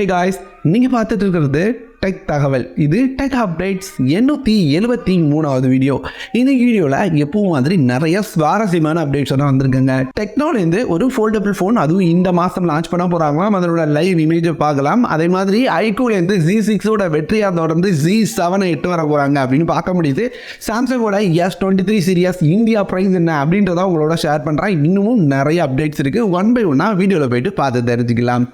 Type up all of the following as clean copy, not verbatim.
Hey guys, நீங்கள் பார்த்துட்டு இருக்கிறது டெக் தகவல். இது டெக் அப்டேட்ஸ் 873வது வீடியோ. இந்த வீடியோவில் எப்பவும் மாதிரி நிறைய சுவாரஸ்யமான அப்டேட்ஸ் எல்லாம் வந்திருக்குங்க. டெக்னோலேருந்து ஒரு ஃபோல்டபிள் ஃபோன் அதுவும் இந்த மாதம் லான்ச் பண்ண போகிறாங்களாம். அதனோட லைவ் இமேஜை பார்க்கலாம். அதே மாதிரி ஐக்கூலேருந்து Z6ஓட வெற்றியாக தொடர்ந்து Z7 எட்டு வர போகிறாங்க அப்படின்னு பார்க்க முடியுது. சாம்சங்கோட S23 சீரியஸ் இந்தியா ப்ரைஸ் என்ன அப்படின்றத உங்களோட ஷேர் பண்ணுறேன். இன்னமும் நிறைய அப்டேட்ஸ் இருக்குது. ஒன் பை ஒன்னாக வீடியோவில் போயிட்டு பார்த்து தெரிஞ்சுக்கலாம்.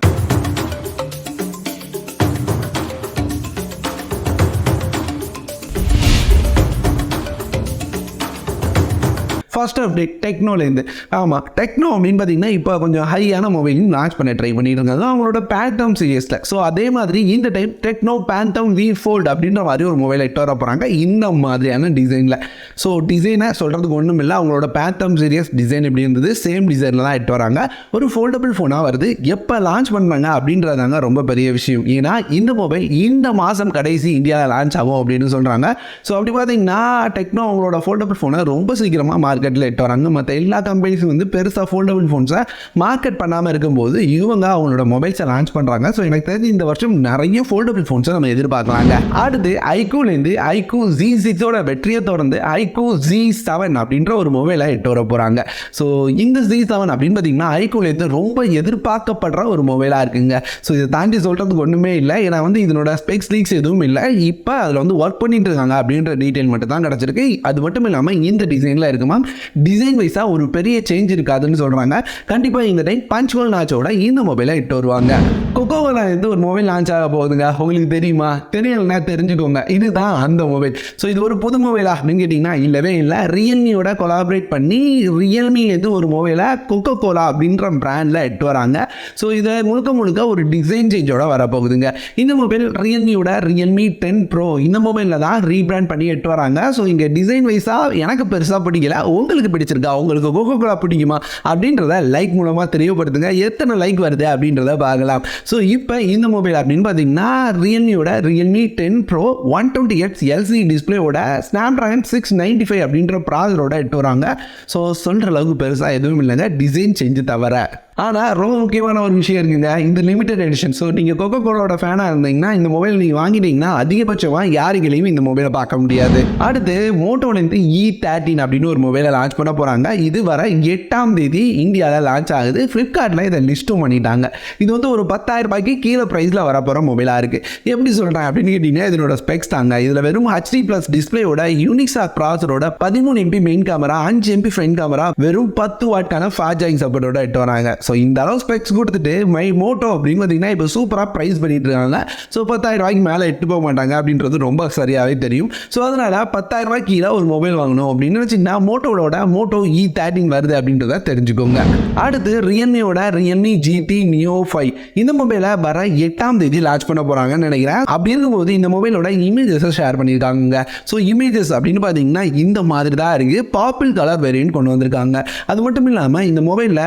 ஃபர்ஸ்ட் அப்டேட் டெக்னோலேருந்து. ஆமாம், டெக்னோ அப்படின்னு பார்த்தீங்கன்னா இப்போ கொஞ்சம் ஹையான மொபைலும் லான்ச் பண்ண ட்ரை பண்ணிட்டு இருக்காங்க அவங்களோட பேண்டம் சீரியஸில். ஸோ அதே மாதிரி இந்த time Tecno Phantom V Fold அப்படின்ற மாதிரி ஒரு மொபைல் எட்டு வர போகிறாங்க இந்த மாதிரியான டிசைனில். ஸோ டிசைனை சொல்கிறதுக்கு ஒன்றும் இல்லை, அவங்களோட பேண்டம் சீரியஸ் டிசைன் எப்படி இருந்தது சேம் டிசைனில் தான் எட்டு வராங்க. ஒரு ஃபோல்டபிள் ஃபோனாக வருது. எப்போ லான்ச் பண்ணுறாங்க அப்படின்றதாங்க ரொம்ப பெரிய விஷயம். ஏன்னா இந்த மொபைல் இந்த மாதம் கடைசி இந்தியாவில் லான்ச் ஆகும் அப்படின்னு சொல்கிறாங்க. ஸோ அப்படி பார்த்தீங்கன்னா டெக்னோ அவங்களோட ஃபோல்டபிள் ஃபோனை ரொம்ப சீக்கிரமாக மார்க்கெட்டில் எட்டு வராங்க. மற்ற எல்லா கம்பெனிஸும் வந்து பெருசாக ஃபோல்டபிள் ஃபோன்ஸை மார்க்கெட் பண்ணாமல் இருக்கும்போது இவங்க அவங்களோட மொபைல்ஸை லான்ச் பண்ணுறாங்க. ஸோ எனக்கு தெரிஞ்சு இந்த வருஷம் நிறைய ஃபோல்டபிள் ஃபோன்ஸை நம்ம எதிர்பார்க்கலாங்க. அடுத்து ஐக்கூலேருந்து IQoo Z6ஓட வெற்றியை தொடர்ந்து IQoo Z7 அப்படின்ற ஒரு மொபைலை எட்டு வர போகிறாங்க. ஸோ இந்த Z7 அப்படின்னு பார்த்தீங்கன்னா ஐக்கூலேருந்து ரொம்ப எதிர்பார்க்கப்படுற ஒரு மொபைலாக இருக்குங்க. ஸோ இதை தாண்டி சொல்கிறதுக்கு ஒன்றுமே இல்லை. ஏன்னா வந்து இதனோட ஸ்பெக்ஸ் லீக்ஸ் எதுவும் இல்லை. இப்போ அதில் வந்து ஒர்க் பண்ணிட்டு இருக்காங்க அப்படின்ற டீட்டெயில் மட்டும் தான் கிடச்சிருக்கு. அது மட்டும் இல்லாமல் இந்த டிசைனில் இருக்குமா, டிசைன் வைஸாக ஒரு பெரிய சேஞ்ச் இருக்காதுன்னு சொல்கிறாங்க. கண்டிப்பாக இந்த டைம் பஞ்ச்வல் நாச்சோட இந்த மொபைலை இட்டு வருவாங்க. Coca-Cola இருந்து ஒரு மொபைல் லான்ச் ஆக போகுதுங்க. உங்களுக்கு தெரியுமா? தெரியலன்னா தெரிஞ்சுக்கோங்க. இதுதான் அந்த மொபைல். ஸோ இது ஒரு புது மொபைலா அப்படின்னு கேட்டிங்கன்னா இல்லவே இல்லை. ரியல்மியோட கொலாபரேட் பண்ணி ரியல்மிலேருந்து ஒரு மொபைலை Coca-Cola அப்படின்ற பிராண்டில் எட்டு வராங்க. ஸோ இதை முழுக்க ஒரு டிசைன் சேஞ்சோட வரப்போகுதுங்க. இந்த மொபைல் ரியல்மியோட Realme 10 Pro இந்த மொபைலில் தான் ரீபிராண்ட் பண்ணி எட்டு வராங்க. ஸோ இங்கே டிசைன் வைஸாக எனக்கு பெருசாக பிடிக்கல. உங்களுக்கு பிடிச்சிருக்கா? உங்களுக்கு Coca-Cola பிடிக்குமா அப்படின்றத லைக் மூலமாக தெரியப்படுத்துங்க. எத்தனை லைக் வருது அப்படின்றத பார்க்கலாம். ஸோ இப்போ இந்த மொபைல் அப்படின்னு பார்த்தீங்கன்னா ரியல்மியோட Realme 10 Pro 120Hz LCD டிஸ்பிளேயோட Snapdragon 695 அப்படின்ற ப்ராசரோட எட்டு வராங்க. ஸோ சொல்கிற அளவுக்கு பெருசாக எதுவும் இல்லைங்க, டிசைன் செஞ்சு தவிர. ஆனால் ரொம்ப முக்கியமான ஒரு விஷயம் இருக்குங்க, இந்த லிமிடெட் எடிஷன். ஸோ நீங்கள் Coca-Colaவோட ஃபேனாக இருந்தீங்கன்னா இந்த மொபைல் நீங்கள் வாங்கிட்டீங்கன்னா அதிகபட்சமாக யாருக்கையும் இந்த மொபைலை பார்க்க முடியாது. அடுத்து மோட்டோலேருந்து E13 அப்படின்னு ஒரு மொபைலை லான்ச் பண்ண போகிறாங்க. இது வர 8ஆம் தேதி இந்தியாவில் லான்ச் ஆகுது. ஃப்ளிப்கார்ட்டில் இதை லிஸ்ட்டும் பண்ணிட்டாங்க. இது வந்து ஒரு 10,000 ரூபாய்க்கு கீழே ப்ரைஸில் வரப்போகிற மொபைலாக இருக்குது. எப்படி சொல்கிறேன் அப்படின்னு கேட்டிங்கன்னா இதனோட ஸ்பெக்ஸ் தாங்க. இதில் வெறும் HD+ டிஸ்பிளேயோட யூனிக்ஸாக் ப்ராசரோட 13 MP main camera, 5 MP front camera, வெறும் 10 வாட்கான ஃபாஸ்ட் சார்ஜிங் சப்போர்ட்டோட எட்டு வராங்க. ஸோ இந்த அளவு ஸ்பெக்ஸ் கொடுத்துட்டு மோட்டோ அப்படின்னு பார்த்தீங்கன்னா இப்போ சூப்பராக ப்ரைஸ் பண்ணிட்டு இருக்காங்க. ஸோ 10,000 ரூபாய்க்கு மேலே எட்டு போக மாட்டாங்க அப்படின்றது ரொம்ப சரியாகவே தெரியும். ஸோ அதனால் 10,000 ரூபாய்க்கு கீழே ஒரு மொபைல் வாங்கணும் அப்படின்னு நினச்சிங்கன்னா மோட்டோவோட Moto E13 வருது அப்படின்றத தெரிஞ்சுக்கோங்க. அடுத்து ரியல்மியோட Realme GT Neo 5 இந்த மொபைலை வர 8ஆம் தேதி லான்ச் பண்ண போகிறாங்கன்னு நினைக்கிறேன். அப்படி இருக்கும்போது இந்த மொபைலோட இமேஜஸை ஷேர் பண்ணியிருக்காங்க. ஸோ இமேஜஸ் அப்படின்னு பார்த்தீங்கன்னா இந்த மாதிரி தான் இருக்குது. பாப்பிள் கலர் வேரியன்ட் கொண்டு வந்திருக்காங்க. அது மட்டும் இல்லாமல் இந்த மொபைலில்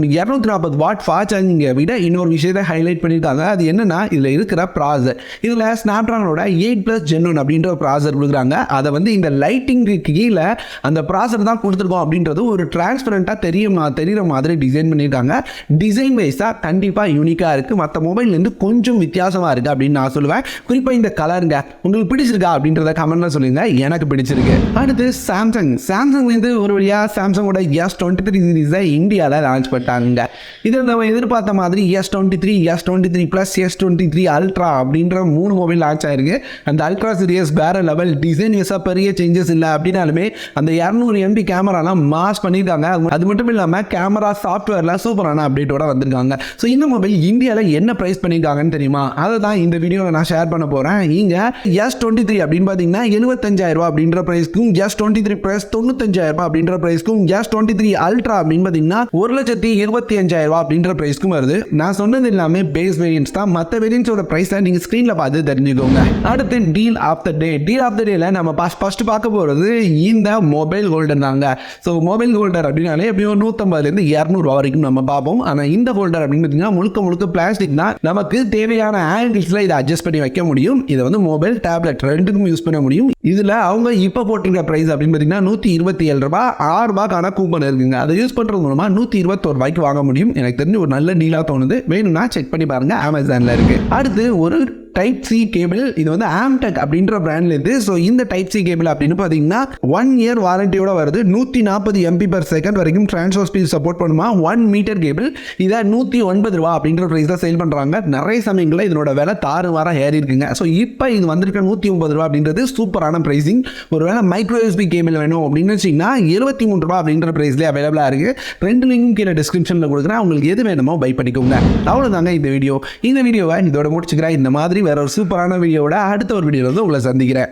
240 வாட் ஃபாஸ்ட் சார்ஜிங்கை விட இன்னொரு விஷயத்தை ஹைலைட் பண்ணியிருக்காங்க. அது என்னன்னா இதில் இருக்கிற ப்ராசர். இதில் ஸ்னாப்ட்ராகனோட 8+ Gen 1 அப்படின்ற ஒரு ப்ராசர் கொடுக்குறாங்க. அதை வந்து இந்த லைட்டிங்கு கீழே அந்த ப்ராசர் தான் கொடுத்துருக்கோம் அப்படின்றது ஒரு டிரான்ஸ்பரண்ட்டாக தெரிகிற மாதிரி டிசைன் பண்ணியிருக்காங்க. டிசைன் வைஸாக கண்டிப்பாக யூனிக்காக இருக்குது. மற்ற மொபைல்லேருந்து கொஞ்சம் வித்தியாசமாக இருக்குது அப்படின்னு நான் சொல்லுவேன். குறிப்பாக இந்த கலருங்க உங்களுக்கு பிடிச்சிருக்கா அப்படின்றத கமெண்ட்டில் சொல்லுங்கள். எனக்கு பிடிச்சிருக்கு. அடுத்து சாம்சங்லேருந்து ஒரு வழியாக சாம்சங்கோட S23 சீரீஸை இந்தியாவில் லான்ச் பண்ணிட்டாங்க. இதில் நம்ம எதிர்பார்த்த மாதிரி S23, S23 Plus, S23 Ultra அப்படின்ற 3 மொபைல் லான்ச் ஆயிருக்கு. அந்த அல்ட்ரா சீரியஸ் வேற லெவல். டிசைன் வைஸாக பெரிய சேஞ்சஸ் இல்லை அப்படின்னாலுமே அந்த 200 MP கேமராலாம் மாஸ் பண்ணியிருக்காங்க. அது மட்டும் இல்லாமல் கேமரா சாஃப்ட்வேரில் சூப்பரான அப்டேட்டோட வந்திருக்காங்க. ஸோ இந்த மொபைல் இந்தியாவில் என்ன ப்ரைஸ் பண்ணியிருக்காங்கன்னு தெரியுமா? அதை தான் இந்த வீடியோவில் நான் ஷேர் பண்ண போகிறேன். இங்கே S23 அப்படின்னு பார்த்தீங்கன்னா 75,000 ரூபா அப்படின்ற ப்ரைஸ்க்கும், S23 Plus 95,000 ரூபா அப்படின்ற ப்ரைஸ்க்கும், S23 Ultra அப்படின்னு பார்த்தீங்கன்னா 1,25,000 ரூபா அப்படின்ற பிரைஸ்க்கும் வருது. நான் சொன்னது எல்லாமே பேஸ் வேரியன்ட்ஸ் தான். மற்ற வேரியன்ட்ஸோட பிரைஸை நீங்கள் ஸ்க்ரீனில் பார்த்து தெரிஞ்சுக்கோங்க. அடுத்து டீல் ஆஃப் த டேல நம்ம ஃபர்ஸ்ட் பார்க்க போகிறது இந்த மொபைல் ஹோல்டர் தாங்க. ஸோ மொபைல் ஹோல்டர் அப்படின்னாலே எப்படியும் 150லேருந்து 200 ரூபா வரைக்கும் நம்ம பார்ப்போம். ஆனால் இந்த ஹோல்டர் அப்படின்னு பார்த்தீங்கன்னா முழுக்க பிளாஸ்டிக் தான். நமக்கு தேவையான ஆங்கிள்ஸில் இதை அட்ஜஸ்ட் பண்ணி வைக்க முடியும். இதை வந்து மொபைல், டேப்லெட் ரெண்டுக்கும் யூஸ் பண்ண முடியும். இதில் அவங்க இப்போ போட்டிருக்க ப்ரைஸ் அப்படின்னு பார்த்தீங்கன்னா 127 ரூபா, 6 ரூபாய்க்கான கூப்பன் இருக்குங்க. அதை யூஸ் பண்ணுறது மூலமாக 121 ரூபாய்க்கு வாங்க வாங்க முடியும். எனக்கு தெரிஞ்சு ஒரு நல்ல டீலாக தோணுது. வேணும்னா செக் பண்ணி பாருங்க, அமேசானில் இருக்குது. அடுத்து ஒரு டைப் சி கேபிள். இது வந்து ஆம்டெக் அப்படின்ற பிராண்ட்ல இருந்து. ஸோ இந்த டைப் சி கேபிள் அப்படின்னு பார்த்தீங்கன்னா 1 இயர் வாரண்டியோட வருது. 140 MB/s வரைக்கும் ட்ரான்ஸ்ஃபர் ஸ்பீட் சப்போர்ட் பண்ணுமா. 1 மீட்டர் கேபிள். இதை ₹109 அப்படின்ற பிரைஸ்ல சேல் பண்றாங்க. நிறைய சமயங்களில் இதனோட விலை தாறுமாறா ஏறி இருக்குங்க. ஸோ இப்போ இது வந்திருக்க ₹130 அப்படின்றது சூப்பரான பிரைசிங். ஒருவேளை மைக்ரோ யூஎஸ்பி கேபிள் வேணும் அப்படின்னு வச்சிங்கன்னா ₹73 அப்படின்ற பிரைஸ்லேயே அவைலபிளாக இருக்கு. 2 லிங்கும் கீழே டிஸ்கிரிப்ஷனில் கொடுக்குறேன். உங்களுக்கு எது வேணுமோ பை பண்ணிக்கோங்க. அவ்வளோதாங்க இந்த வீடியோவை இதோட முடிச்சுக்கிறேன். இந்த மாதிரி வேற ஒரு சூப்பரான வீடியோவோட அடுத்த ஒரு வீடியோவில் வந்து உங்களை சந்திக்கிறேன்.